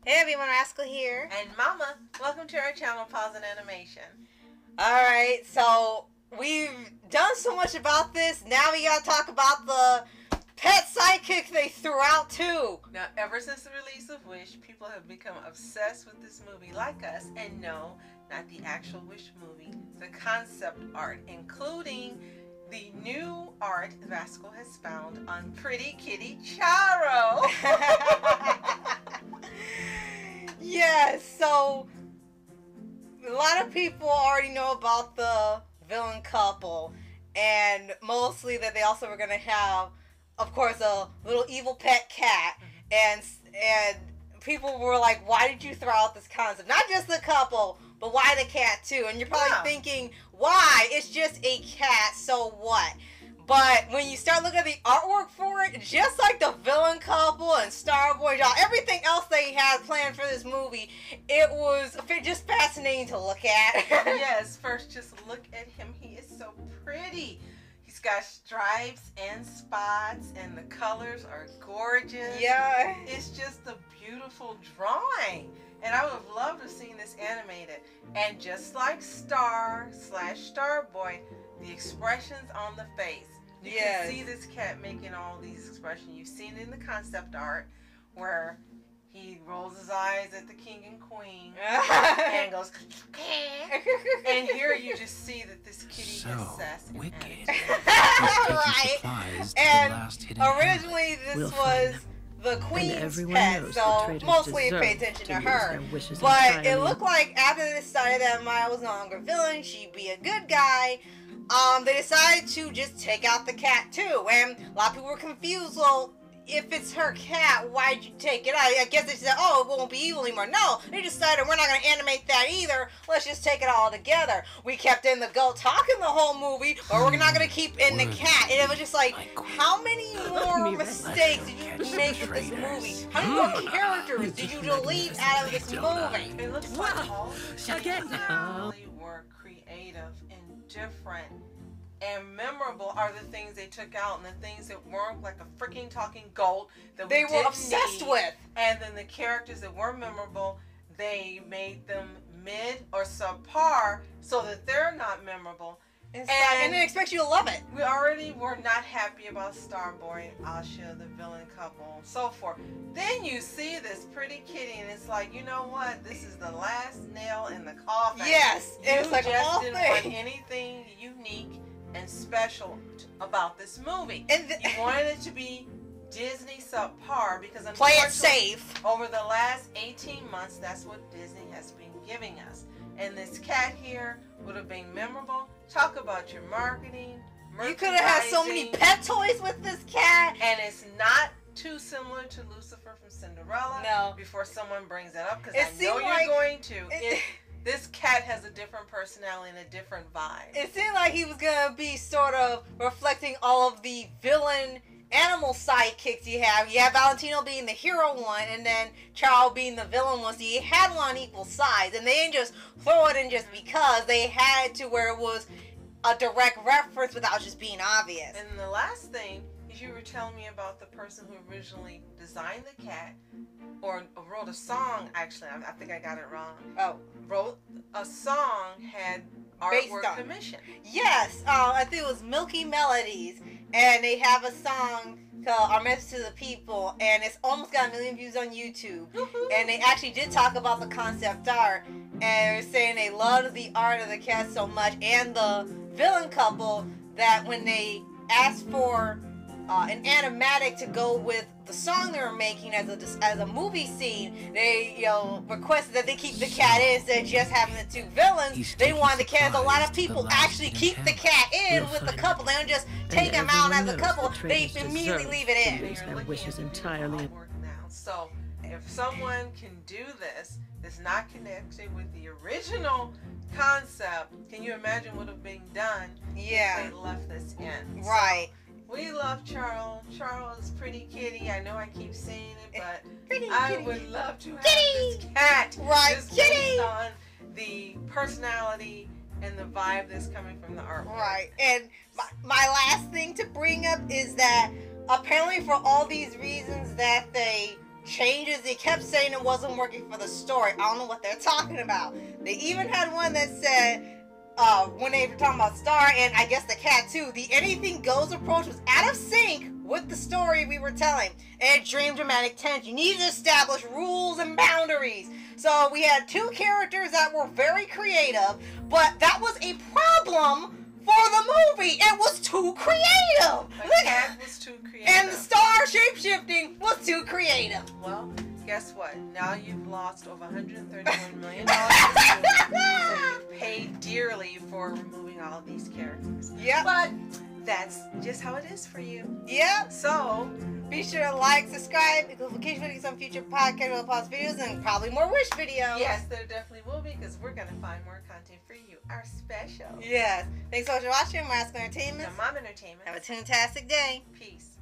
Hey everyone, Rascal here. And Mama, welcome to our channel, Paws On Animation. Alright, so we've done so much about this, now we gotta talk about the pet sidekick they threw out too. Now, ever since the release of Wish, people have become obsessed with this movie like us, and no, not the actual Wish movie, the concept art, including the new art Rascal has found on Pretty Kitty Charo. Yes, so a lot of people already know about the villain couple, and mostly that they also were going to have, of course, a little evil pet cat, and people were like, why did you throw out this concept? Not just the couple, but why the cat too? And you're probably thinking, why? It's just a cat, so what? But when you start looking at the artwork for it, just like the villain couple and Starboy, everything else they had planned for this movie, it was just fascinating to look at. Yes, first just look at him. He is so pretty. He's got stripes and spots, and the colors are gorgeous. Yeah. It's just a beautiful drawing. And I would have loved to have seen this animated. And just like Star/Starboy, the expressions on the face. You can see this cat making all these expressions. You've seen it in the concept art where he rolls his eyes at the king and queen and goes, and here you just see that this kitty is obsessed. Wicked. Right. And originally this was the queen's pet, so mostly pay attention to her. But it looked like after they decided that Maya was no longer villain, she'd be a good guy. They decided to just take out the cat too, and a lot of people were confused. Well, if it's her cat, why'd you take it out? I guess they said, oh, it won't be evil anymore. No, they decided we're not going to animate that either. Let's just take it all together. We kept in the goat talking the whole movie, but we're not going to keep in the cat. And it was just like, how many more mistakes did you make with this movie? How many more characters did you delete out of this movie? It looks like all really were creative and different and memorable are the things they took out, and the things that weren't, like a freaking talking goat that they were obsessed with. And then the characters that were memorable, they made them mid or subpar so that they're not memorable. And they expect you to love it. We already were not happy about Starboy, Asha, the villain couple, so forth. Then you see this pretty kitty, and it's like, you know what? This is the last nail in the coffin. Yes, it was like just didn't want anything unique and special about this movie. And you wanted it to be Disney subpar because play it safe. Over the last 18 months, that's what Disney has been giving us. And this cat here would have been memorable. Talk about your marketing. You could have had so many pet toys with this cat. And it's not too similar to Lucifer from Cinderella. No. Before someone brings that up, because I know you're like going to. This cat has a different personality and a different vibe. It seemed like he was going to be sort of reflecting all of the villain animal sidekicks you have. You have Valentino being the hero one, and then Charo being the villain one. So you had one on equal sides, and they didn't just throw it in just because. They had to where it was a direct reference without just being obvious. And the last thing is you were telling me about the person who originally designed the cat, or wrote a song, actually, I think I got it wrong. Oh. Wrote a song, had artwork commission. Yes, I think it was Milky Melodies, and they have a song called Our Message to the People, and it's almost got 1 million views on YouTube. And they actually did talk about the concept art, and they're saying they loved the art of the cat so much, and the villain couple, that when they asked for an animatic to go with the song they were making as a movie scene, they requested that they keep the cat in instead of just having the two villains. They wanted the cat. A lot of people actually keep the cat in with the couple. They don't just take them out as a couple. They immediately leave it in. Their wishes entirely. So if someone can do this, that's not connected with the original concept, can you imagine what would have been done if they left this in? Right. We love Charo. Charo is pretty kitty. I know I keep saying it, but pretty I kitty. would love to have this cat. Right, just kitty. based on the personality and the vibe that's coming from the artwork. Right. And my last thing to bring up is that apparently for all these reasons that they changes. They kept saying it wasn't working for the story. I don't know what they're talking about. They even had one that said, when they were talking about Star and I guess the cat too, the anything goes approach was out of sync with the story we were telling. And it dreamed dramatic tension. You needed to establish rules and boundaries. So we had two characters that were very creative, but that was a problem for the movie. It was too creative. The cat was too creative. And the star shape-shifting was too creative. Well, guess what? Now you've lost over $131 million. So you've paid dearly for removing all of these characters. Yeah. But that's just how it is for you. Yep. So be sure to like, subscribe, notification for some future podcast pause videos, and probably more Wish videos. Yes, there definitely will be, because we're going to find more content for you, our special. Yes. Thanks so much for watching Mask Entertainment. And Mom Entertainment. Have a fantastic day. Peace.